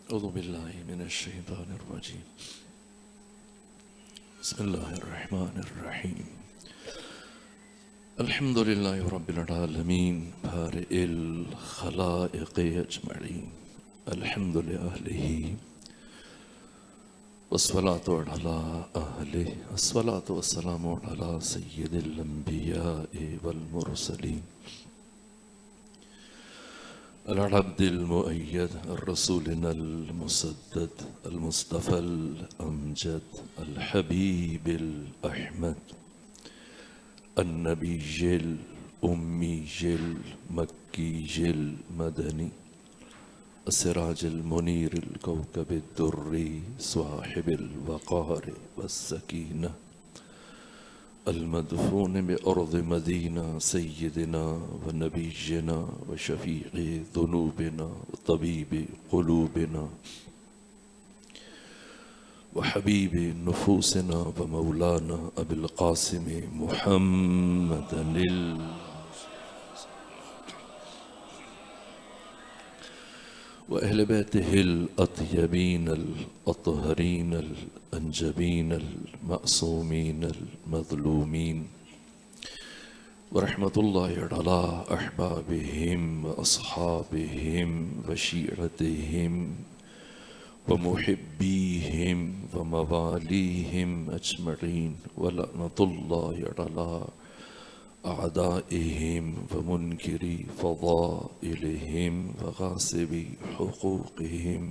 أعوذ بالله من الشيطان الرجيم. بسم الله الرحمن الرحيم. الحمد لله رب العالمين بارئ الخلائق أجمعين. الحمد لأهله والصلاة على أهله الصلاة والسلام على سيد الأنبياء والمرسلين العبد المؤيد الرسولنا المسدد المصطفى الأمجد الحبيب الأحمد النبي الأمي المكي المدني السراج المنير الكوكب الدري صاحب الوقار والسكينة المدفون بأرض مدينة سيدنا ونبينا وشفيع ذنوبنا وطبيب قلوبنا وحبيب نفوسنا ومولانا أبي القاسم محمد وأهل بيته الأطيبين الأطهرين الأنجبين المأسومين المظلومين ورحمة الله على أحبابهم وأصحابهم وشيعتهم ومحبيهم ومواليهم أجمعين ولعنة الله على أعدائهم ومنكري فضائلهم وغاصبي حقوقهم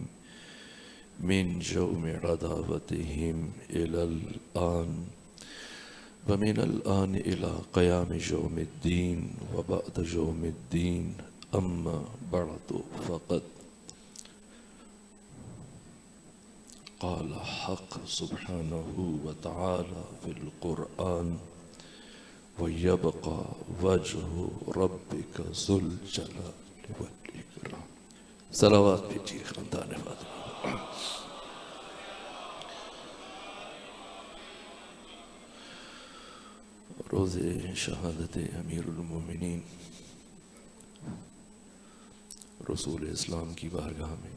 من جوم عداوتهم إلى الآن ومن الآن إلى قيام يوم الدين وبعد يوم الدين أما بعد فقد قال حق سبحانه وتعالى في القرآن وَيَبْقَى وَجْهُ رَبِّكَ ذُو الْجَلَالِ وَالْإِكْرَامِ. صلوات بھیجیے خاندان فاطمہ. روز شہادت امیر المومنین رسول اسلام کی بارگاہ میں،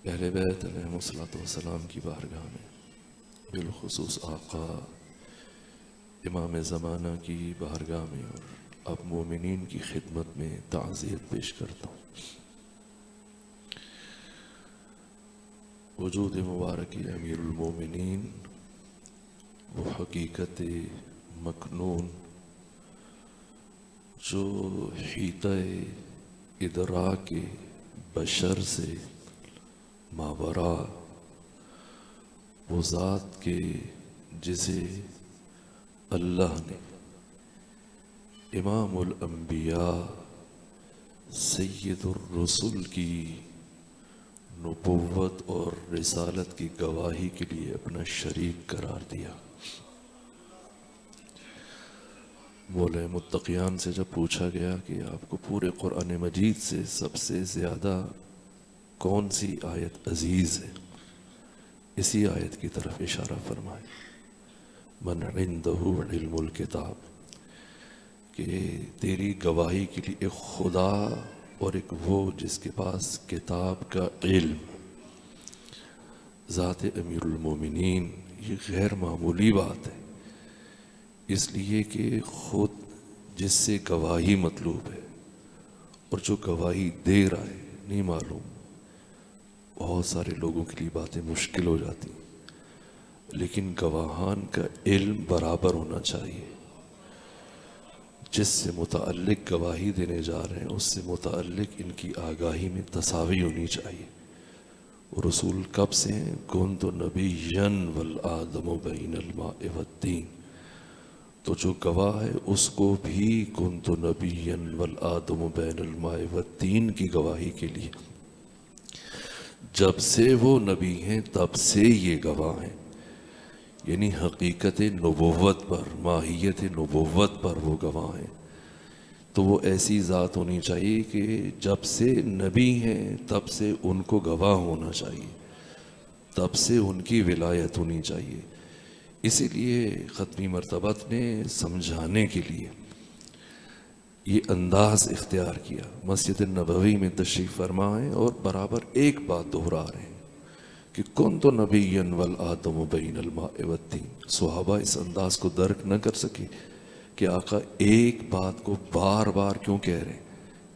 اہل بیت علیہم السلام کی بارگاہ میں، بالخصوص آقا امام زمانہ کی بارگاہ میں اور اب مومنین کی خدمت میں تعزیت پیش کرتا ہوں. وجود مبارک امیر المومنین وہ حقیقت مکنون جو حیطہ ادراک بشر سے ماورا، وہ ذات کے جسے اللہ نے امام الانبیاء سید الرسل کی نبوت اور رسالت کی گواہی کے لیے اپنا شریک قرار دیا. مولا متقیان سے جب پوچھا گیا کہ آپ کو پورے قرآن مجید سے سب سے زیادہ کون سی آیت عزیز ہے، اسی آیت کی طرف اشارہ فرمائے، من عنده علم الکتاب، کہ تیری گواہی کے لیے ایک خدا اور ایک وہ جس کے پاس کتاب کا علم. ذات امیر المومنین یہ غیر معمولی بات ہے، اس لیے کہ خود جس سے گواہی مطلوب ہے اور جو گواہی دے رہا ہے نہیں معلوم. بہت سارے لوگوں کے لیے باتیں مشکل ہو جاتی ہیں، لیکن گواہان کا علم برابر ہونا چاہیے. جس سے متعلق گواہی دینے جا رہے ہیں اس سے متعلق ان کی آگاہی میں تساوی ہونی چاہیے. رسول کب سے ہیں؟ کنت نبیًا والآدم بین الماء والطین. تو جو گواہ ہے اس کو بھی کنت نبیًا والآدم بین الماء والطین کی گواہی کے لیے جب سے وہ نبی ہیں تب سے یہ گواہ ہیں. یعنی حقیقت نبوت پر، ماہیت نبوت پر وہ گواہ ہیں. تو وہ ایسی ذات ہونی چاہیے کہ جب سے نبی ہیں تب سے ان کو گواہ ہونا چاہیے، تب سے ان کی ولایت ہونی چاہیے. اسی لیے ختمی مرتبت نے سمجھانے کے لیے یہ انداز اختیار کیا، مسجد نبوی میں تشریف فرما ہے اور برابر ایک بات دہرا رہے ہیں کہ کنت نبیا والآدم بین الماء والطین۔ صحابہ اس انداز کو درک نہ کر سکے کہ آقا ایک بات کو بار بار کیوں کہہ رہے ہیں،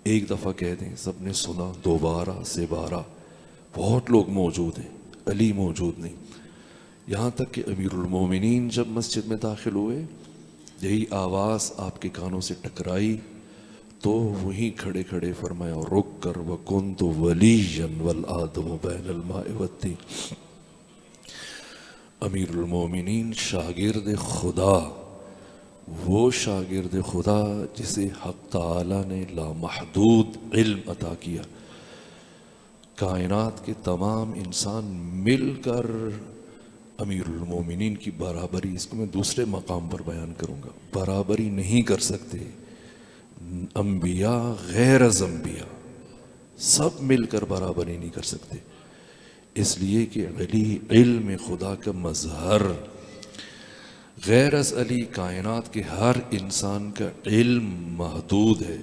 ایک دفعہ کہہ دیں سب نے سنا، دوبارہ سے بارہ، بہت لوگ موجود ہیں، علی موجود نہیں، یہاں تک کہ امیر المومنین جب مسجد میں داخل ہوئے، یہی آواز آپ کے کانوں سے ٹکرائی تو وہیں کھڑے کھڑے فرمایا رک کر وَكُنْتُ وَلِيًّا وَالْآدَمُ بَيْنَ الْمَاءِ وَالطِّينِ۔ امیر المومنین شاگرد خدا، وہ شاگرد خدا جسے حق تعالی نے لامحدود علم عطا کیا، کائنات کے تمام انسان مل کر امیر المومنین کی برابری، اس کو میں دوسرے مقام پر بیان کروں گا، برابری نہیں کر سکتے۔ انبیاء غیر از انبیاء سب مل کر برابری نہیں کر سکتے، اس لیے کہ علی علم خدا کا مظہر، غیر از علی کائنات کے ہر انسان کا علم محدود ہے،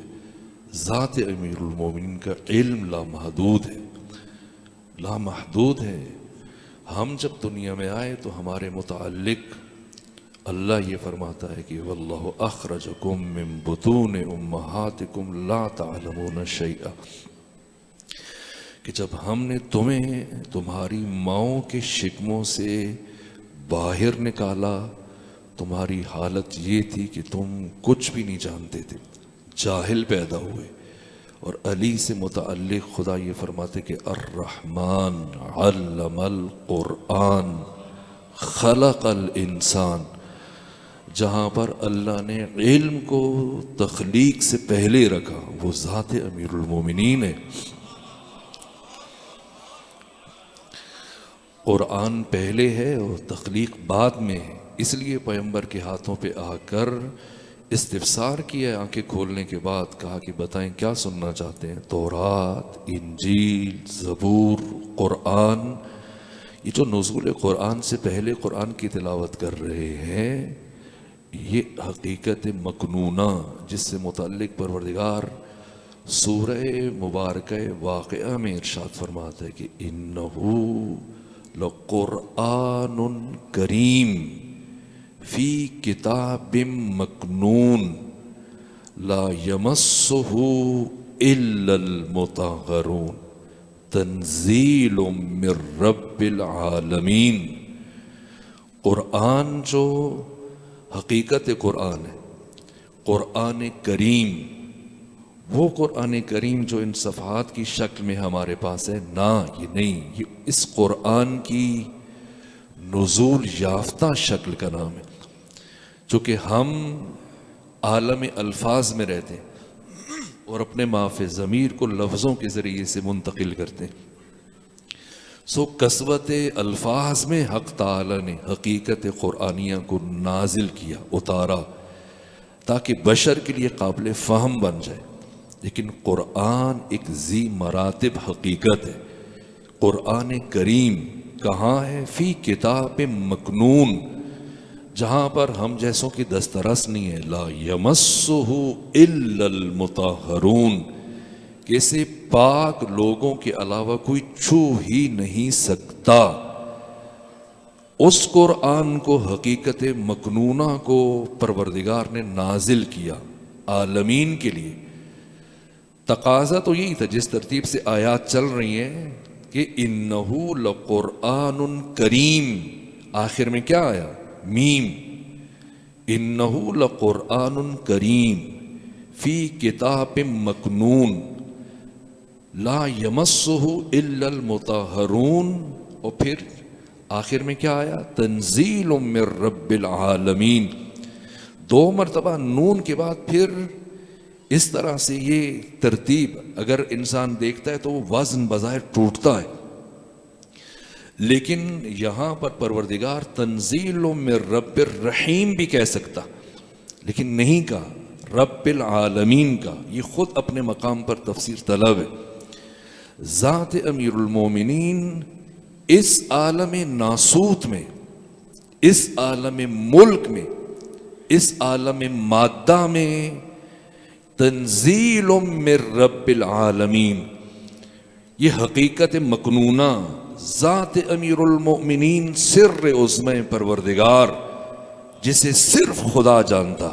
ذات امیر المومنین کا علم لامحدود ہے، لامحدود ہے۔ ہم جب دنیا میں آئے تو ہمارے متعلق اللہ یہ فرماتا ہے کہ واللہ اخرجکم من بطون امہاتکم لا تعلمون شیئا، کہ جب ہم نے تمہیں تمہاری ماؤں کے شکموں سے باہر نکالا، تمہاری حالت یہ تھی کہ تم کچھ بھی نہیں جانتے تھے، جاہل پیدا ہوئے۔ اور علی سے متعلق خدا یہ فرماتے کہ الرحمن علم القرآن خلق الانسان، جہاں پر اللہ نے علم کو تخلیق سے پہلے رکھا، وہ ذات امیر المومنین ہے۔ قرآن پہلے ہے اور تخلیق بعد میں ہے، اس لیے پیغمبر کے ہاتھوں پہ آ کر استفسار کیا، آنکھیں کھولنے کے بعد کہا کہ بتائیں کیا سننا چاہتے ہیں، تورات، انجیل، زبور، قرآن۔ یہ جو نزول قرآن سے پہلے قرآن کی تلاوت کر رہے ہیں، یہ حقیقت مکنونہ جس سے متعلق پروردگار سورہ مبارکہ واقعہ میں ارشاد فرماتا ہے کہ انہو لقرآن کریم فی کتاب مکنون لا یمسہ الا المطہرون تنزیل من رب العالمین۔ قرآن جو حقیقت قرآن ہے، قرآن کریم، وہ قرآن کریم جو ان صفحات کی شکل میں ہمارے پاس ہے، نہ یہ نہیں، یہ اس قرآن کی نزول یافتہ شکل کا نام ہے، چونکہ ہم عالم الفاظ میں رہتے ہیں اور اپنے معافِ ضمیر کو لفظوں کے ذریعے سے منتقل کرتے ہیں۔ سو کثرت الفاظ میں حق تعالی نے حقیقت قرآنیہ کو نازل کیا، اتارا، تاکہ بشر کے لیے قابل فہم بن جائے۔ لیکن قرآن ایک ذی مراتب حقیقت ہے۔ قرآن کریم کہاں ہے؟ فی کتاب مکنون، جہاں پر ہم جیسوں کی دسترس نہیں ہے، لا یمسہ الا المطہرون، کہ اسے پاک لوگوں کے علاوہ کوئی چھو ہی نہیں سکتا۔ اس قرآن کو، حقیقت مکنونہ کو پروردگار نے نازل کیا عالمین کے لیے۔ تقاضا تو یہی تھا، جس ترتیب سے آیات چل رہی ہیں کہ انہو لقرآن کریم، آخر میں کیا آیا؟ میم، انہو لقرآن کریم فی کتاب مکنون لا یمسہ الا المطہرون، اور پھر آخر میں کیا آیا؟ تنزیل من رب العالمین۔ دو مرتبہ نون کے بعد پھر اس طرح سے یہ ترتیب اگر انسان دیکھتا ہے تو وہ وزن بظاہر ٹوٹتا ہے، لیکن یہاں پر پروردگار تنزیل من رب الرحیم بھی کہہ سکتا، لیکن نہیں کہا، رب العالمین کا۔ یہ خود اپنے مقام پر تفسیر طلب ہے۔ ذات امیر المومنین اس عالم ناسوت میں، اس عالم ملک میں، اس عالم مادہ میں تنزیل من رب العالمین، یہ حقیقت مکنونہ ذات امیر المؤمنین سر عظمہ پروردگار جسے صرف خدا جانتا،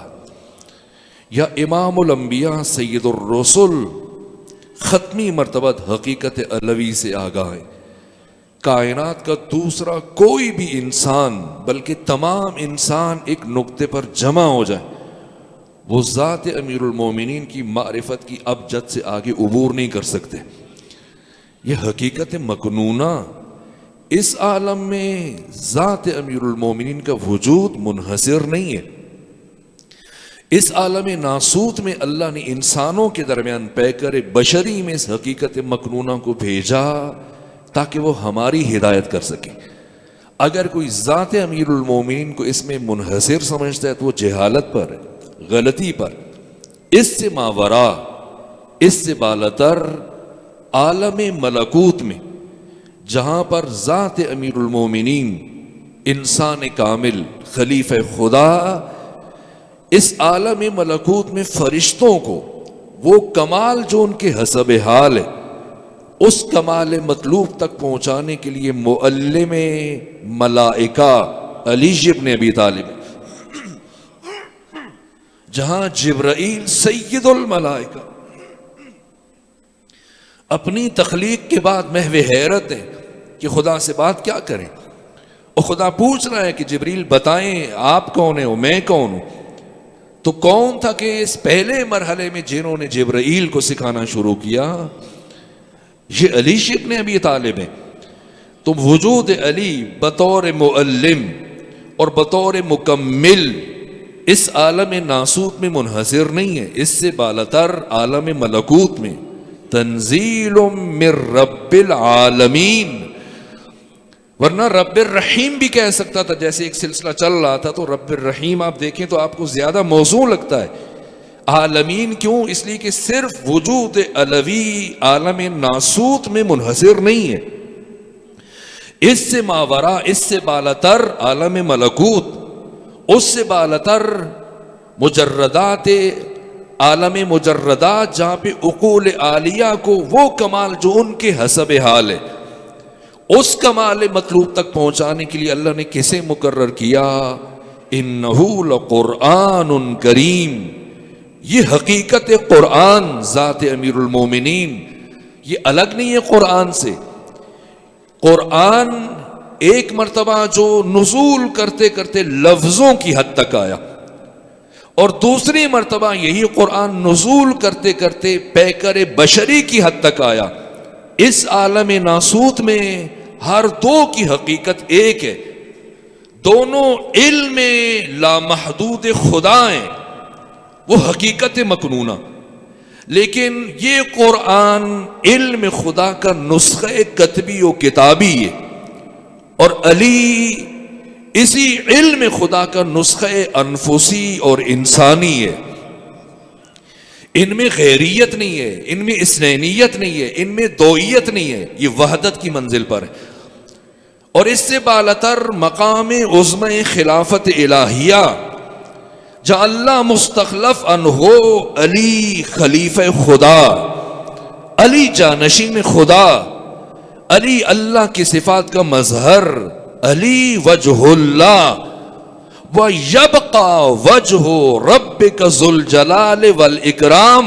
یا امام الانبیاء سید الرسل ختمی مرتبہ حقیقت علوی سے آگاہ ہے۔ کائنات کا دوسرا کوئی بھی انسان بلکہ تمام انسان ایک نقطے پر جمع ہو جائے، وہ ذات امیر المومنین کی معرفت کی ابجد سے آگے عبور نہیں کر سکتے۔ یہ حقیقت مکنونہ، اس عالم میں ذات امیر المومنین کا وجود منحصر نہیں ہے۔ اس عالم ناسوت میں اللہ نے انسانوں کے درمیان پیکر بشری میں اس حقیقت مکنونہ کو بھیجا تاکہ وہ ہماری ہدایت کر سکے۔ اگر کوئی ذات امیر المومنین کو اس میں منحصر سمجھتا ہے تو وہ جہالت پر ہے، غلطی پر۔ اس سے ماورا، اس سے بالاتر عالم ملکوت میں جہاں پر ذات امیر المومنین انسان کامل خلیفہ خدا، اس عالم ملکوت میں فرشتوں کو وہ کمال جو ان کے حسب حال ہے اس کمال مطلوب تک پہنچانے کے لیے معلم ملائکہ علی ابن ابی طالب، جہاں جبرائیل سید الملائکہ اپنی تخلیق کے بعد محو حیرت ہے کہ خدا سے بات کیا کریں، اور خدا پوچھ رہا ہے کہ جبریل بتائیں آپ کون ہیں، میں کون ہوں؟ تو کون تھا کہ اس پہلے مرحلے میں جنہوں نے جبرائیل کو سکھانا شروع کیا؟ یہ علی ابن ابی طالب ہیں۔ تو وجود علی بطور معلم اور بطور مکمل اس عالم ناسوت میں منحصر نہیں ہے، اس سے بالاتر عالم ملکوت میں تنزیل من رب العالمین، ورنہ رب الرحیم بھی کہہ سکتا تھا۔ جیسے ایک سلسلہ چل رہا تھا تو رب الرحیم آپ دیکھیں تو آپ کو زیادہ موزوں لگتا ہے، عالمین کیوں؟ اس لیے کہ صرف وجود علوی عالم ناسوت میں منحصر نہیں ہے، اس سے ماورا، اس سے بالاتر عالم ملکوت، اس سے بالاتر مجردات عالم مجردات جہاں پہ عقول عالیہ کو وہ کمال جو ان کے حسب حال ہے اس کمال مطلوب تک پہنچانے کے لیے اللہ نے کسے مقرر کیا؟ انہ لقرآن کریم، یہ حقیقت قرآن ذات امیر المومنین یہ الگ نہیں ہے قرآن سے۔ قرآن ایک مرتبہ جو نزول کرتے کرتے لفظوں کی حد تک آیا، اور دوسری مرتبہ یہی قرآن نزول کرتے کرتے پیکر بشری کی حد تک آیا۔ اس عالم ناسوت میں ہر دو کی حقیقت ایک ہے، دونوں علم لامحدود خدا ہیں، وہ حقیقت مکنونہ، لیکن یہ قرآن علم خدا کا نسخہ کتبی و کتابی ہے، اور علی اسی علم خدا کا نسخہ انفسی اور انسانی ہے۔ ان میں غیریت نہیں ہے، ان میں اثنینیت نہیں ہے، ان میں دوئیت نہیں ہے، یہ وحدت کی منزل پر ہے۔ اور اس سے بالاتر مقام عظمہ خلافت الہیہ جہاں اللہ مستخلف عنہ علی خلیفہ خدا، علی جانشین خدا، علی اللہ کی صفات کا مظہر، علی وجہ اللہ، وَيَبْقَى وَجْهُ رَبِّكَ ذُو الْجَلَالِ وَالْإِكْرَامِ۔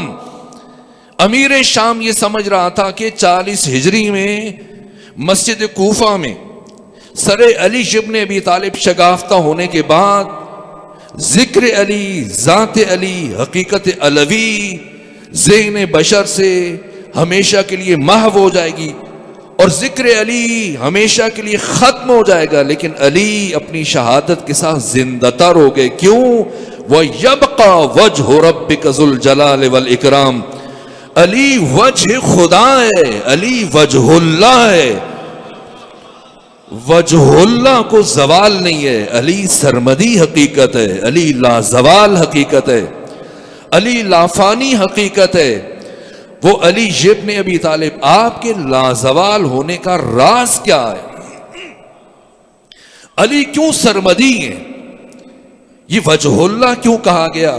امیر شام یہ سمجھ رہا تھا کہ 40 ہجری میں مسجد کوفہ میں سر علی ابن ابی طالب شگافتہ ہونے کے بعد ذکر علی، ذات علی، حقیقت علوی ذہن بشر سے ہمیشہ کے لیے محو ہو جائے گی اور ذکر علی ہمیشہ کے لیے ختم ہو جائے گا، لیکن علی اپنی شہادت کے ساتھ زندہ تر ہو گئے۔ کیوں؟ وَيَبْقَى وَجْهُ رَبِّكَ ذُو الْجَلَالِ وَالْإِكْرَامِ، علی وجہ خدا ہے، علی وجہ اللہ ہے، وجہ اللہ کو زوال نہیں ہے، علی سرمدی حقیقت ہے، علی لازوال حقیقت ہے، علی لافانی حقیقت ہے۔ وہ علی ابن ابی طالب، آپ کے لازوال ہونے کا راز کیا ہے؟ علی کیوں سرمدی ہیں؟ یہ وجہ اللہ کیوں کہا گیا؟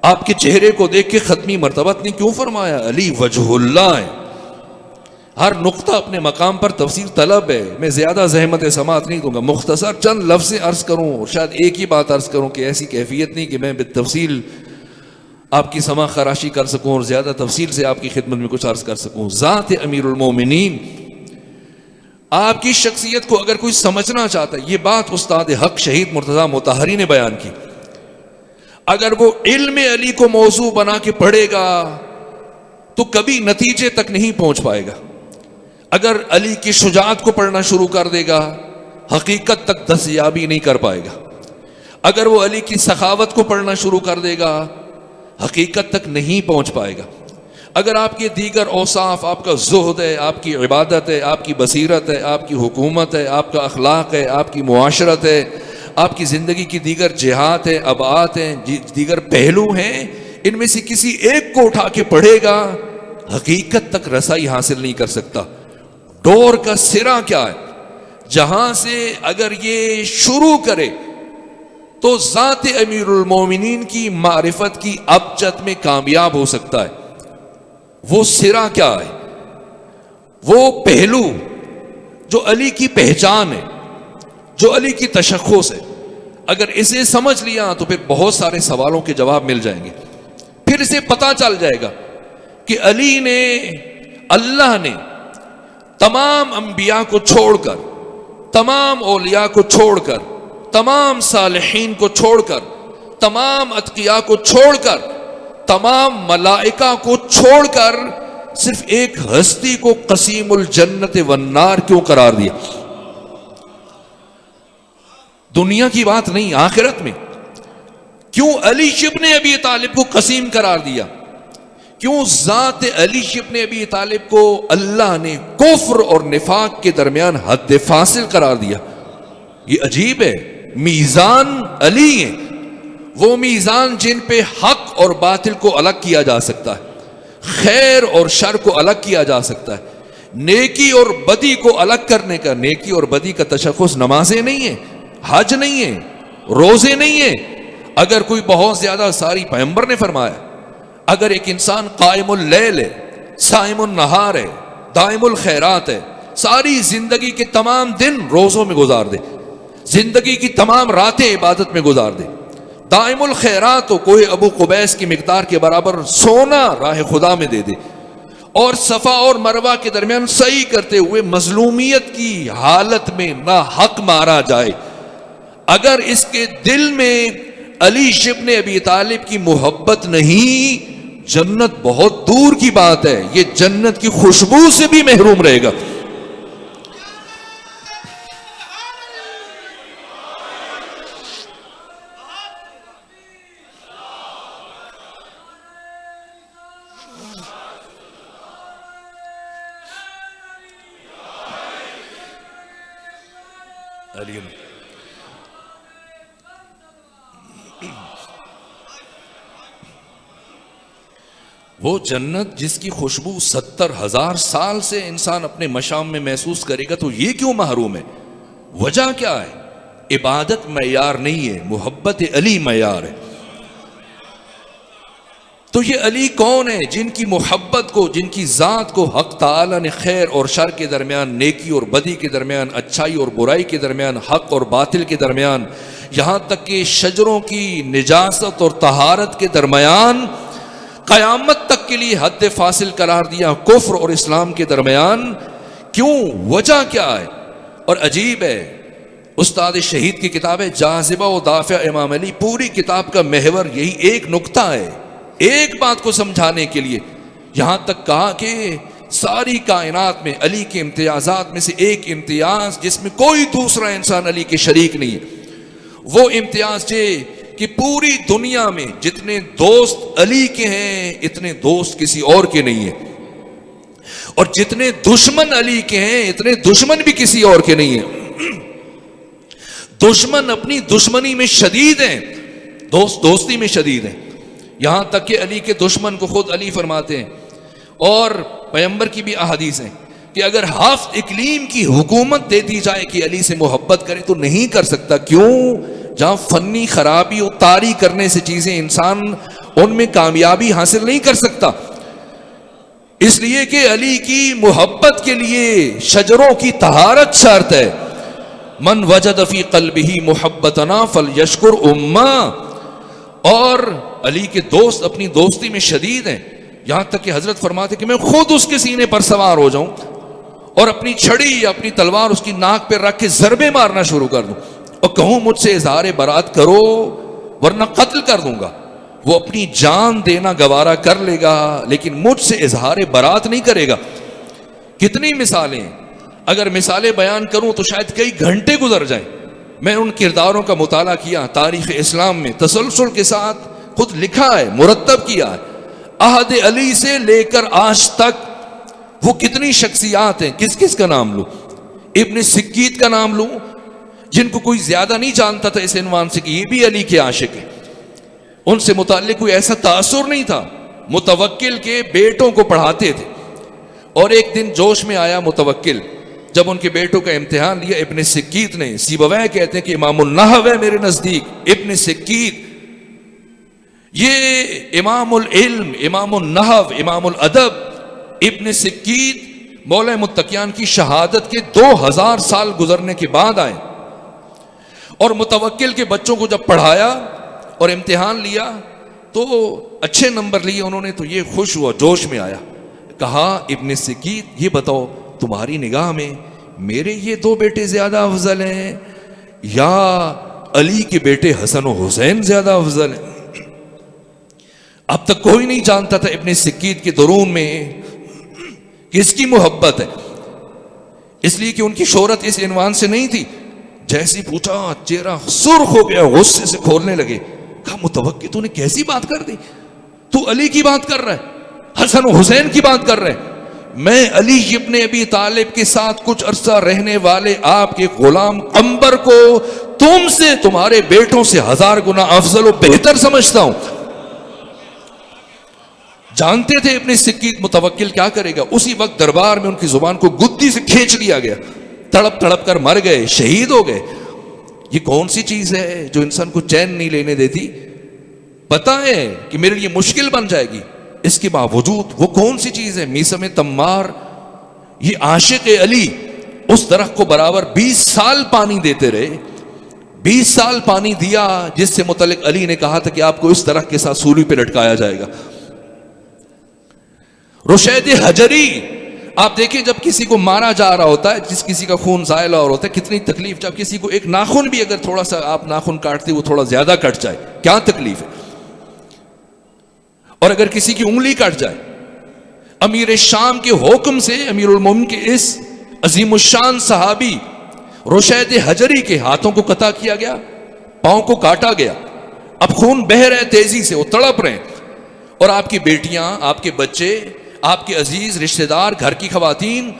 آپ کے چہرے کو دیکھ کے ختمی مرتبت نے کیوں فرمایا علی وجہ اللہ ہے. ہر نقطہ اپنے مقام پر تفسیر طلب ہے. میں زیادہ زحمت سماعت نہیں دوں گا, مختصر چند لفظ عرض کروں, اور شاید ایک ہی بات عرض کروں کہ ایسی کیفیت نہیں کہ میں بالتفصیل آپ کی سماع خراشی کر سکوں اور زیادہ تفصیل سے آپ کی خدمت میں کچھ عرض کر سکوں. ذات امیر المومنین, آپ کی شخصیت کو اگر کوئی سمجھنا چاہتا ہے, یہ بات استاد حق شہید مرتضیٰ مطہری نے بیان کی, اگر وہ علم علی کو موضوع بنا کے پڑھے گا تو کبھی نتیجے تک نہیں پہنچ پائے گا. اگر علی کی شجاعت کو پڑھنا شروع کر دے گا حقیقت تک دستیابی نہیں کر پائے گا. اگر وہ علی کی سخاوت کو پڑھنا شروع کر دے گا حقیقت تک نہیں پہنچ پائے گا. اگر آپ کے دیگر اوصاف, آپ کا زہد ہے, آپ کی عبادت ہے, آپ کی بصیرت ہے, آپ کی حکومت ہے, آپ کا اخلاق ہے, آپ کی معاشرت ہے, آپ کی زندگی کی دیگر جہات ہیں, ابعاد ہیں, دیگر پہلو ہیں, ان میں سے کسی ایک کو اٹھا کے پڑھے گا حقیقت تک رسائی حاصل نہیں کر سکتا. ڈور کا سرا کیا ہے, جہاں سے اگر یہ شروع کرے تو ذات امیر المومنین کی معرفت کی ابجد میں کامیاب ہو سکتا ہے. وہ سرا کیا ہے, وہ پہلو جو علی کی پہچان ہے, جو علی کی تشخص ہے, اگر اسے سمجھ لیا تو پھر بہت سارے سوالوں کے جواب مل جائیں گے. پھر اسے پتا چل جائے گا کہ علی نے, اللہ نے تمام انبیاء کو چھوڑ کر, تمام اولیاء کو چھوڑ کر, تمام صالحین کو چھوڑ کر, تمام اتقیاء کو چھوڑ کر, تمام ملائکہ کو چھوڑ کر صرف ایک ہستی کو قسیم الجنت والنار کیوں قرار دیا. دنیا کی بات نہیں, آخرت میں کیوں علی ابن ابی طالب کو قسیم قرار دیا, کیوں ذات علی ابن ابی طالب کو اللہ نے کفر اور نفاق کے درمیان حد فاصل قرار دیا. یہ عجیب ہے. میزان علی ہے, وہ میزان جن پہ حق اور باطل کو الگ کیا جا سکتا ہے, خیر اور شر کو الگ کیا جا سکتا ہے, نیکی اور بدی کو الگ کرنے کا. نیکی اور بدی کا تشخص نمازیں نہیں ہے, حج نہیں ہے, روزے نہیں ہے. اگر کوئی بہت زیادہ ساری, پیغمبر نے فرمایا اگر ایک انسان قائم اللیل ہے, صائم النہار ہے, دائم الخیرات ہے, ساری زندگی کے تمام دن روزوں میں گزار دے, زندگی کی تمام راتیں عبادت میں گزار دے, دائم الخیرات ہو, کوئی ابو قبیس کی مقدار کے برابر سونا راہ خدا میں دے دے, اور صفا اور مروہ کے درمیان سعی کرتے ہوئے مظلومیت کی حالت میں نہ حق مارا جائے, اگر اس کے دل میں علی ابن ابی طالب کی محبت نہیں, جنت بہت دور کی بات ہے, یہ جنت کی خوشبو سے بھی محروم رہے گا. وہ جنت جس کی خوشبو 70,000 سال سے انسان اپنے مشام میں محسوس کرے گا, تو یہ کیوں محروم ہے؟ وجہ کیا ہے؟ عبادت معیار نہیں ہے, محبت علی معیار ہے. تو یہ علی کون ہے جن کی محبت کو, جن کی ذات کو حق تعالی نے خیر اور شر کے درمیان, نیکی اور بدی کے درمیان, اچھائی اور برائی کے درمیان, حق اور باطل کے درمیان, یہاں تک کہ شجروں کی نجاست اور طہارت کے درمیان قیامت تک کے لیے حد فاصل قرار دیا, کفر اور اسلام کے درمیان. کیوں؟ وجہ کیا ہے؟ اور عجیب ہے, استاد شہید کی کتاب ہے جاذبہ و دافع امام علی, پوری کتاب کا محور یہی ایک نقطہ ہے, ایک بات کو سمجھانے کے لیے. یہاں تک کہا کہ ساری کائنات میں علی کے امتیازات میں سے ایک امتیاز جس میں کوئی دوسرا انسان علی کے شریک نہیں ہے, وہ امتیاز یہ کہ پوری دنیا میں جتنے دوست علی کے ہیں اتنے دوست کسی اور کے نہیں ہیں, اور جتنے دشمن علی کے ہیں اتنے دشمن بھی کسی اور کے نہیں ہیں. دشمن اپنی دشمنی میں شدید ہیں, دوست دوستی میں شدید ہیں. یہاں تک کہ علی کے دشمن کو خود علی فرماتے ہیں, اور پیغمبر کی بھی احادیث ہیں کہ اگر ہفت اقلیم کی حکومت دے دی جائے کہ علی سے محبت کرے تو نہیں کر سکتا. کیوں؟ جہاں فنی خرابی اور طاری کرنے سے چیزیں انسان ان میں کامیابی حاصل نہیں کر سکتا، اس لیے کہ علی کی محبت کے لیے شجروں کی طہارت شرط ہے. من وجد فی قلبہ محبتنا فلیشکر امہ. اور علی کے دوست اپنی دوستی میں شدید ہیں، یہاں تک کہ حضرت فرماتے کہ میں خود اس کے سینے پر سوار ہو جاؤں اور اپنی چھڑی یا اپنی تلوار اس کی ناک پہ رکھ کے ضربے مارنا شروع کر دوں اور کہوں مجھ سے اظہار برات کرو ورنہ قتل کر دوں گا. وہ اپنی جان دینا گوارا کر لے گا لیکن مجھ سے اظہار برات نہیں کرے گا. کتنی مثالیں ہیں، اگر مثالیں بیان کروں تو شاید کئی گھنٹے گزر جائیں. میں ان کرداروں کا مطالعہ کیا تاریخ اسلام میں تسلسل کے ساتھ، خود لکھا ہے، مرتب کیا ہے. عہد علی سے لے کر آج تک وہ کتنی شخصیات ہیں، کس کس کا نام لوں؟ ابن سکیت کا نام لوں، جن کو کوئی زیادہ نہیں جانتا تھا اس عنوان سے کہ یہ بھی علی کے عاشق ہیں. ان سے متعلق کوئی ایسا تاثر نہیں تھا. متوکل کے بیٹوں کو پڑھاتے تھے اور ایک دن جوش میں آیا متوکل، جب ان کے بیٹوں کا امتحان لیا ابن سکیت نے. سیبویہ کہتے ہیں کہ امام النحو ہے میرے نزدیک ابن سکیت، یہ امام العلم، امام النحو، امام الادب. ابن سکیت مولا متقیان کی شہادت کے 2000 سال گزرنے کے بعد آئے اور متوکل کے بچوں کو جب پڑھایا اور امتحان لیا تو اچھے نمبر لیے انہوں نے، تو یہ خوش ہوا، جوش میں آیا. کہا ابن سکیت یہ بتاؤ تمہاری نگاہ میں میرے یہ 2 بیٹے زیادہ افضل ہیں یا علی کے بیٹے حسن و حسین زیادہ افضل ہیں؟ اب تک کوئی نہیں جانتا تھا ابن سکیت کے درون میں کس کی محبت ہے، اس لیے کہ ان کی شہرت اس عنوان سے نہیں تھی. جیسی پوچھا چہرہ سرخ ہو گیا، غصے سے کھولنے لگے. کہا متوکل تو نے کیسی بات کر دی؟ تو علی کی بات کر رہا ہے، حسن و حسین کی بات کر رہے ہیں. میں علی ابن ابی طالب کے ساتھ کچھ عرصہ رہنے والے آپ کے غلام قمبر کو تم سے، تمہارے بیٹوں سے 1000 گنا افضل و بہتر سمجھتا ہوں. جانتے تھے ابن سکیت متوکل کیا کرے گا. اسی وقت دربار میں ان کی زبان کو گدی سے کھینچ لیا گیا، تڑپ تڑپ کر مر گئے، شہید ہو گئے. یہ کون سی چیز ہے جو انسان کو چین نہیں لینے دیتی؟ پتا ہے کہ میرے لیے مشکل بن جائے گی، اس کے باوجود وہ کون سی چیز ہے؟ میثم تمار، یہ عاشق علی، اس درخت کو برابر 20 سال پانی دیتے رہے. 20 سال پانی دیا جس سے متعلق علی نے کہا تھا کہ آپ کو اس درخت کے ساتھ سولی پہ لٹکایا جائے گا. رشید حجری، آپ دیکھیں جب کسی کو مارا جا رہا ہوتا ہے، جس کسی کا خون زائل اور ہوتا ہے، کتنی تکلیف. جب کسی کو ایک ناخن بھی اگر تھوڑا سا آپ ناخن کاٹتے وہ تھوڑا زیادہ کٹ جائے، کیا تکلیف ہے. اور اگر کسی کی انگلی کٹ جائے، امیر شام کے حکم سے امیر المومنین کے اس عظیم الشان صحابی رشید حجری کے ہاتھوں کو قطع کیا گیا، پاؤں کو کاٹا گیا. اب خون بہ رہے تیزی سے، وہ تڑپ رہے ہیں، اور آپ کی بیٹیاں، آپ کے بچے، آپ کے عزیز رشتہ دار، گھر کی خواتین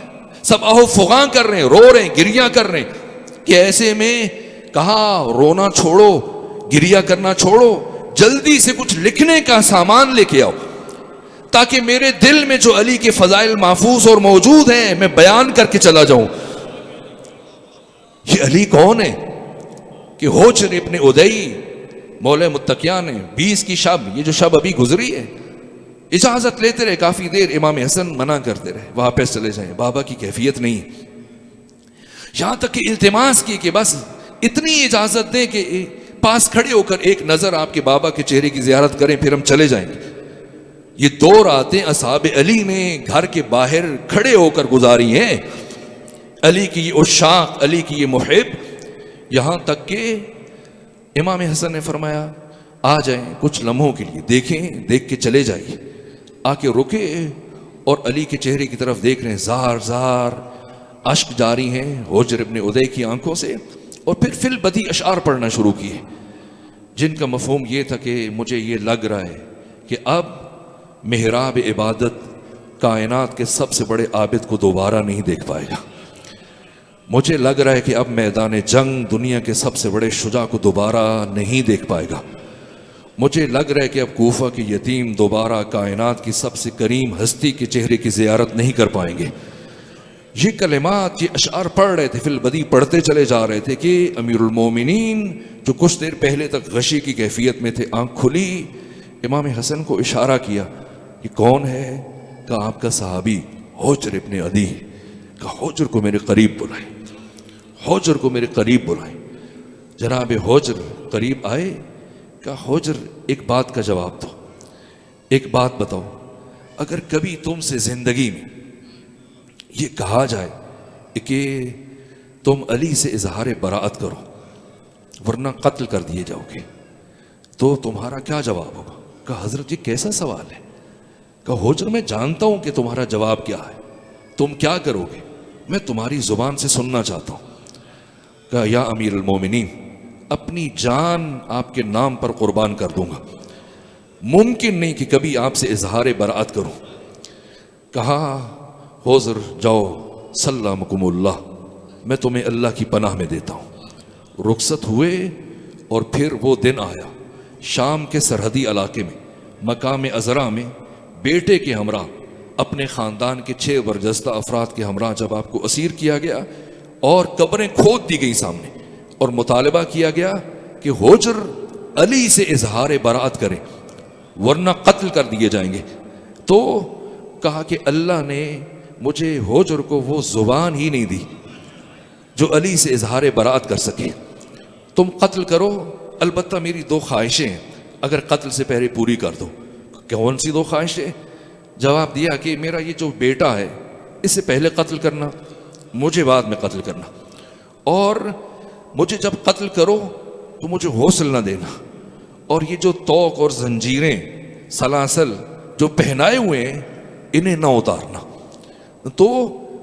سب آہو فغاں کر رہے ہیں، رو رہے ہیں، گریہ کر رہے ہیں. کہ ایسے میں کہا رونا چھوڑو، گریہ کرنا چھوڑو، جلدی سے کچھ لکھنے کا سامان لے کے آؤ تاکہ میرے دل میں جو علی کے فضائل محفوظ اور موجود ہیں میں بیان کر کے چلا جاؤں. یہ علی کون ہے کہ حجر ابن ادئی مولا متقیان نے 20 کی شب، یہ جو شب ابھی گزری ہے، اجازت لیتے رہے کافی دیر. امام حسن منع کرتے رہے، واپس چلے جائیں، بابا کی کیفیت نہیں. یہاں تک کہ التماس کی کہ بس اتنی اجازت دیں کہ پاس کھڑے ہو کر ایک نظر آپ کے بابا کے چہرے کی زیارت کریں، پھر ہم چلے جائیں گے. یہ 2 راتیں اصحاب علی نے گھر کے باہر کھڑے ہو کر گزاری ہیں. علی کی یہ عشاق، علی کی یہ محب. یہاں تک کہ امام حسن نے فرمایا آ جائیں کچھ لمحوں کے لیے، دیکھیں، دیکھ کے چلے جائیے. آ کے رکے اور علی کے چہرے کی طرف دیکھ رہے ہیں، زار زار اشک جاری ہیں حجر ابن ادئی کی آنکھوں سے. اور پھر فی البدی اشعار پڑھنا شروع کیے جن کا مفہوم یہ تھا کہ مجھے یہ لگ رہا ہے کہ اب محراب عبادت کائنات کے سب سے بڑے عابد کو دوبارہ نہیں دیکھ پائے گا. مجھے لگ رہا ہے کہ اب میدان جنگ دنیا کے سب سے بڑے شجاع کو دوبارہ نہیں دیکھ پائے گا. مجھے لگ رہا ہے کہ اب کوفہ کے یتیم دوبارہ کائنات کی سب سے کریم ہستی کے چہرے کی زیارت نہیں کر پائیں گے. یہ کلمات، یہ اشعار پڑھ رہے تھے، فی البدی پڑھتے چلے جا رہے تھے کہ امیر المومنین جو کچھ دیر پہلے تک غشی کی کیفیت میں تھے، آنکھ کھلی، امام حسن کو اشارہ کیا کہ کون ہے؟ کہ آپ کا صحابی حجر ابن عدی. کہ حجر کو میرے قریب بلائیں، حجر کو میرے قریب بلائیں. جناب حجر قریب آئے. کہ حجر ایک بات کا جواب دو، ایک بات بتاؤ، اگر کبھی تم سے زندگی میں یہ کہا جائے کہ تم علی سے اظہار براءت کرو ورنہ قتل کر دیے جاؤ گے، تو تمہارا کیا جواب ہوگا؟ کہ حضرت جی کیسا سوال ہے؟ کہ حجر میں جانتا ہوں کہ تمہارا جواب کیا ہے، تم کیا کرو گے، میں تمہاری زبان سے سننا چاہتا ہوں. کہ یا امیر المومنین، اپنی جان آپ کے نام پر قربان کر دوں گا، ممکن نہیں کہ کبھی آپ سے اظہار براءت کروں. کہا حضر جاؤ سلامکم اللہ، میں تمہیں اللہ کی پناہ میں دیتا ہوں. رخصت ہوئے اور پھر وہ دن آیا شام کے سرحدی علاقے میں مقام عذرا میں بیٹے کے ہمراہ اپنے خاندان کے 6 برجستہ افراد کے ہمراہ جب آپ کو اسیر کیا گیا اور قبریں کھود دی گئی سامنے اور مطالبہ کیا گیا کہ حجر علی سے اظہار براءت کرے ورنہ قتل کر دیے جائیں گے، تو کہا کہ اللہ نے مجھے حجر کو وہ زبان ہی نہیں دی جو علی سے اظہار براءت کر سکے. تم قتل کرو، البتہ میری 2 خواہشیں ہیں، اگر قتل سے پہلے پوری کر دو. کون سی 2 خواہشیں؟ جواب دیا کہ میرا یہ جو بیٹا ہے اس سے پہلے قتل کرنا، مجھے بعد میں قتل کرنا، اور مجھے جب قتل کرو تو مجھے غسل نہ دینا، اور یہ جو طوق اور زنجیریں سلاسل جو پہنائے ہوئے ہیں انہیں نہ اتارنا. تو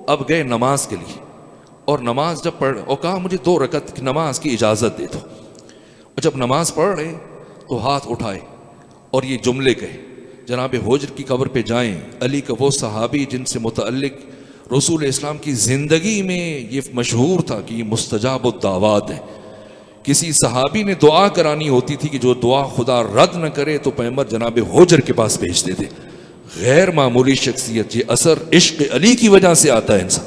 اب گئے نماز کے لیے اور نماز جب پڑھ اور کہا مجھے 2 رکعت کی نماز کی اجازت دے دو. اور جب نماز پڑھ رہے تو ہاتھ اٹھائے اور یہ جملے کہے جناب حجر کی قبر پہ جائیں، علی کا وہ صحابی جن سے متعلق رسول اسلام کی زندگی میں یہ مشہور تھا کہ یہ مستجاب الدعوات ہے. کسی صحابی نے دعا کرانی ہوتی تھی کہ جو دعا خدا رد نہ کرے تو پیغمبر جناب حجر کے پاس بھیجتے تھے. غیر معمولی شخصیت، یہ اثر عشق علی کی وجہ سے آتا ہے انسان.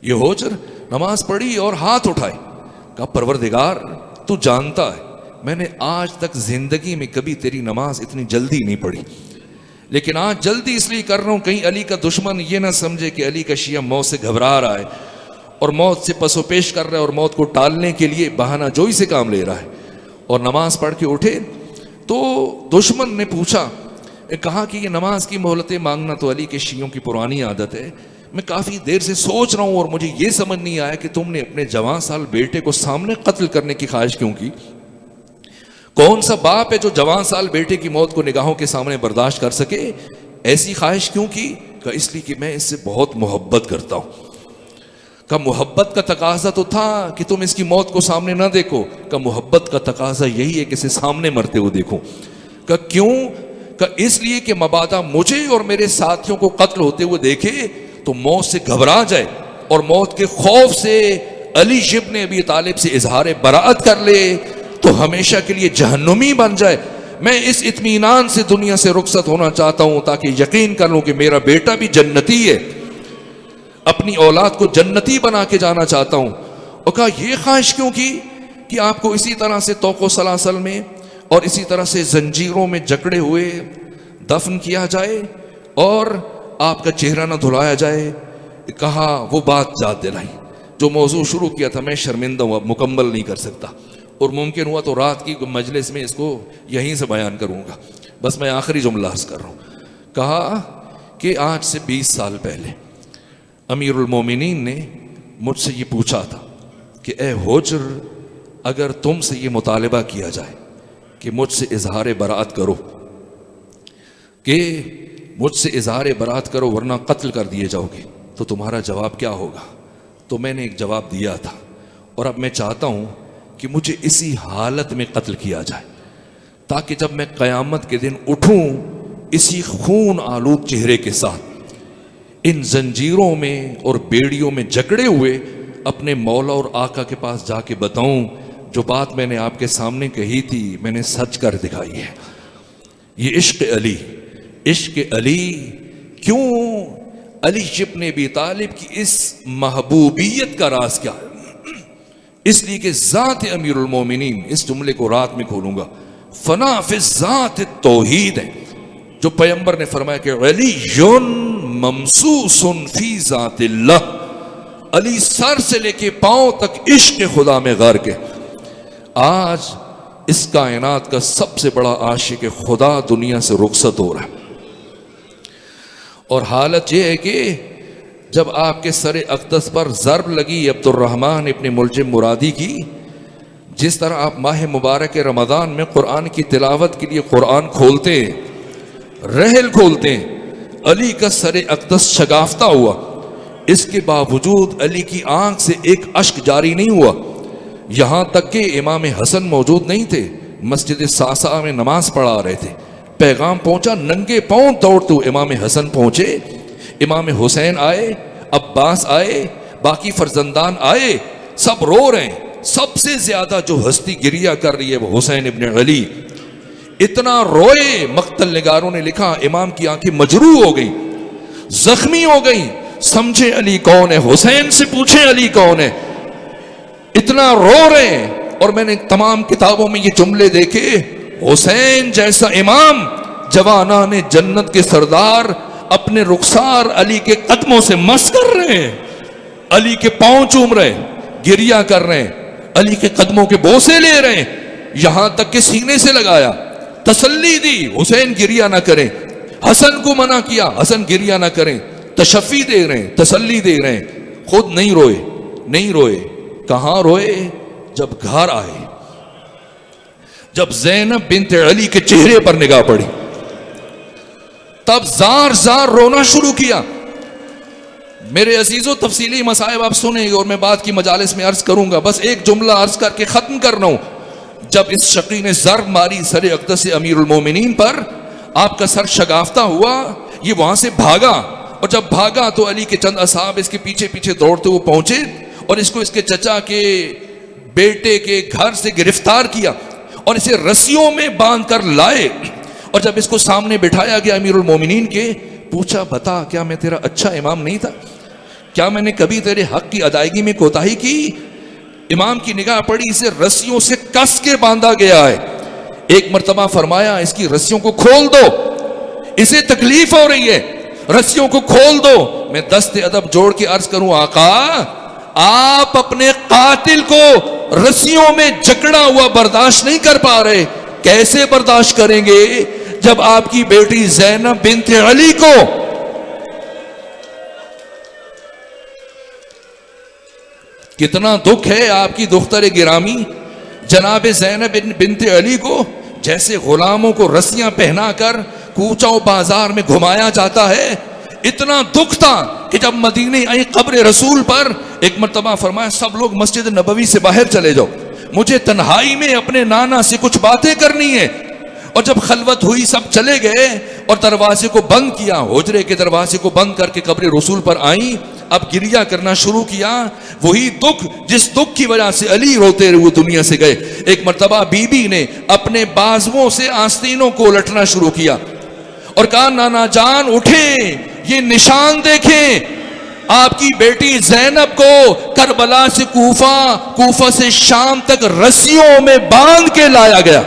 یہ حجر نماز پڑھی اور ہاتھ اٹھائے، کہا پروردگار تو جانتا ہے میں نے آج تک زندگی میں کبھی تیری نماز اتنی جلدی نہیں پڑھی، لیکن آج جلدی اس لیے کر رہا ہوں کہیں علی کا دشمن یہ نہ سمجھے کہ علی کا شیعہ موت سے گھبرا رہا ہے اور موت سے پس و پیش کر رہا ہے اور موت کو ٹالنے کے لیے بہانہ جوئی سے کام لے رہا ہے. اور نماز پڑھ کے اٹھے تو دشمن نے پوچھا، کہا کہ یہ نماز کی مہلتیں مانگنا تو علی کے شیعوں کی پرانی عادت ہے، میں کافی دیر سے سوچ رہا ہوں اور مجھے یہ سمجھ نہیں آیا کہ تم نے اپنے جوان سال بیٹے کو سامنے قتل کرنے کی خواہش کیوں کی. کون سا باپ ہے جو جوان سال بیٹے کی موت کو نگاہوں کے سامنے برداشت کر سکے؟ ایسی خواہش کیوں کی؟ کہ اس لیے کہ میں اس سے بہت محبت کرتا ہوں. کہ محبت کا تقاضا تو تھا کہ تم اس کی موت کو سامنے نہ دیکھو، کہ محبت کا تقاضا یہی ہے کہ اسے سامنے مرتے ہوئے دیکھو. کہ کیوں؟ کہ اس لیے کہ مبادا مجھے اور میرے ساتھیوں کو قتل ہوتے ہوئے دیکھے تو موت سے گھبرا جائے اور موت کے خوف سے علی ابن ابی طالب سے اظہار براءت کر لے تو ہمیشہ کے لیے جہنمی بن جائے. میں اس اطمینان سے دنیا سے رخصت ہونا چاہتا ہوں تاکہ یقین کر لوں کہ میرا بیٹا بھی جنتی ہے، اپنی اولاد کو جنتی بنا کے جانا چاہتا ہوں. اور کہا یہ خواہش کیوں کی کہ آپ کو اسی طرح سے توق و سلاسل میں اور اسی طرح سے زنجیروں میں جکڑے ہوئے دفن کیا جائے اور آپ کا چہرہ نہ دھلایا جائے. کہا وہ بات یاد دلائی جو موضوع شروع کیا تھا، میں شرمندہ ہوں، اب مکمل نہیں کر سکتا اور ممکن ہوا تو رات کی مجلس میں اس کو یہیں سے بیان کروں گا. بس میں آخری جملہ عرض کر رہا ہوں. کہا کہ آج سے 20 سال پہلے امیر المومنین نے مجھ سے یہ پوچھا تھا کہ اے حجر، اگر تم سے یہ مطالبہ کیا جائے کہ مجھ سے اظہار براءت کرو، کہ مجھ سے اظہار براءت کرو ورنہ قتل کر دیے جاؤ گے، تو تمہارا جواب کیا ہوگا؟ تو میں نے ایک جواب دیا تھا اور اب میں چاہتا ہوں کہ مجھے اسی حالت میں قتل کیا جائے تاکہ جب میں قیامت کے دن اٹھوں اسی خون آلود چہرے کے ساتھ ان زنجیروں میں اور بیڑیوں میں جکڑے ہوئے اپنے مولا اور آقا کے پاس جا کے بتاؤں جو بات میں نے آپ کے سامنے کہی تھی میں نے سچ کر دکھائی ہے. یہ عشق علی کیوں؟ علی ابن ابی طالب کی اس محبوبیت کا راز کیا ہے؟ اس لیے کہ ذات امیر المومنین، اس جملے کو رات میں کھولوں گا، فنا فی ذات توحید ہے. جو پیغمبر نے فرمایا کہ علی یون ممسوس فی ذات اللہ، علی سر سے لے کے پاؤں تک عشق خدا میں غرق ہے. آج اس کائنات کا سب سے بڑا عاشق خدا دنیا سے رخصت ہو رہا ہے، اور حالت یہ ہے کہ جب آپ کے سر اقدس پر ضرب لگی عبد الرحمن ابن ملجم مرادی کی، جس طرح آپ ماہ مبارک رمضان میں قرآن کی تلاوت کے لیے قرآن کھولتے ہیں، رحل کھولتے ہیں، علی کا سر اقدس شگافتہ ہوا. اس کے باوجود علی کی آنکھ سے ایک اشک جاری نہیں ہوا، یہاں تک کہ امام حسن موجود نہیں تھے، مسجد ساسا میں نماز پڑھا رہے تھے. پیغام پہنچا، ننگے پاؤں دوڑتے امام حسن پہنچے، امام حسین آئے، عباس آئے، باقی فرزندان آئے، سب رو رہے ہیں. سب سے زیادہ جو ہستی گریہ کر رہی ہے وہ حسین ابن علی. اتنا روئے، مقتل نگاروں نے لکھا امام کی آنکھیں مجروح ہو گئی، زخمی ہو گئی. سمجھے علی کون ہے، حسین سے پوچھیں علی کون ہے. اتنا رو رہے ہیں. اور میں نے تمام کتابوں میں یہ جملے دیکھے، حسین جیسا امام، جوانان جنت کے سردار اپنے رخسار علی کے قدموں سے مس کر رہے ہیں، علی کے پاؤں چوم رہے ہیں، گریہ کر رہے ہیں، علی کے قدموں کے بوسے لے رہے ہیں، یہاں تک کہ سینے سے لگایا، تسلی دی حسین گریہ نہ کریں. حسن کو منع کیا حسن گریہ نہ کریں، تشفی دے رہے ہیں، تسلی دے رہے ہیں. خود نہیں روئے، نہیں روئے. کہاں روئے؟ جب گھر آئے، جب زینب بنت علی کے چہرے پر نگاہ پڑی، تب زار زار رونا شروع کیا. میرے عزیزوں، تفصیلی مسائل آپ سنیں گے اور میں بعد کی مجالس میں عرض کروں گا، بس ایک جملہ عرض کر کے ختم کرنا ہوں. جب اس شقی نے ضرب ماری سر اقدس امیر المومنین پر، آپ کا سر شگافتہ ہوا، یہ وہاں سے بھاگا، اور جب بھاگا تو علی کے چند اصحاب اس کے پیچھے پیچھے دوڑتے ہوئے پہنچے اور اس کو اس کے چچا کے بیٹے کے گھر سے گرفتار کیا اور اسے رسیوں میں باندھ کر لائے. اور جب اس کو سامنے بٹھایا گیا امیر المومنین کے، پوچھا بتا کیا میں تیرا اچھا امام نہیں تھا؟ کیا میں نے کبھی تیرے حق کی ادائیگی میں کوتاہی کی؟ امام کی نگاہ پڑی، اسے رسیوں سے کس کے باندھا گیا ہے. ایک مرتبہ فرمایا اس کی رسیوں کو کھول دو، اسے تکلیف ہو رہی ہے، رسیوں کو کھول دو. میں دست ادب جوڑ کے عرض کروں، آقا آپ اپنے قاتل کو رسیوں میں جکڑا ہوا برداشت نہیں کر پا رہے، کیسے برداشت کریں گے جب آپ کی بیٹی زینب بنت علی کو کتنا دکھ ہے. آپ کی دختر گرامی جناب زینب بنت علی کو جیسے غلاموں کو رسیاں پہنا کر کوچہ و بازار میں گھمایا جاتا ہے. اتنا دکھ تھا کہ جب مدینے آئی قبر رسول پر، ایک مرتبہ فرمایا سب لوگ مسجد نبوی سے باہر چلے جاؤ، مجھے تنہائی میں اپنے نانا سے کچھ باتیں کرنی ہے. اور جب خلوت ہوئی سب چلے گئے اور دروازے کو بند کیا، حجرے کے دروازے کو بند کر کے قبر رسول پر آئیں، اب گریہ کرنا شروع کیا. وہی دکھ جس دکھ کی وجہ سے علی روتے ہوئے دنیا سے گئے. ایک مرتبہ بی بی نے اپنے بازوؤں سے آستینوں کو الٹنا شروع کیا اور کہا نانا جان اٹھیں، یہ نشان دیکھیں، آپ کی بیٹی زینب کو کربلا سے کوفہ، کوفہ سے شام تک رسیوں میں باندھ کے لایا گیا.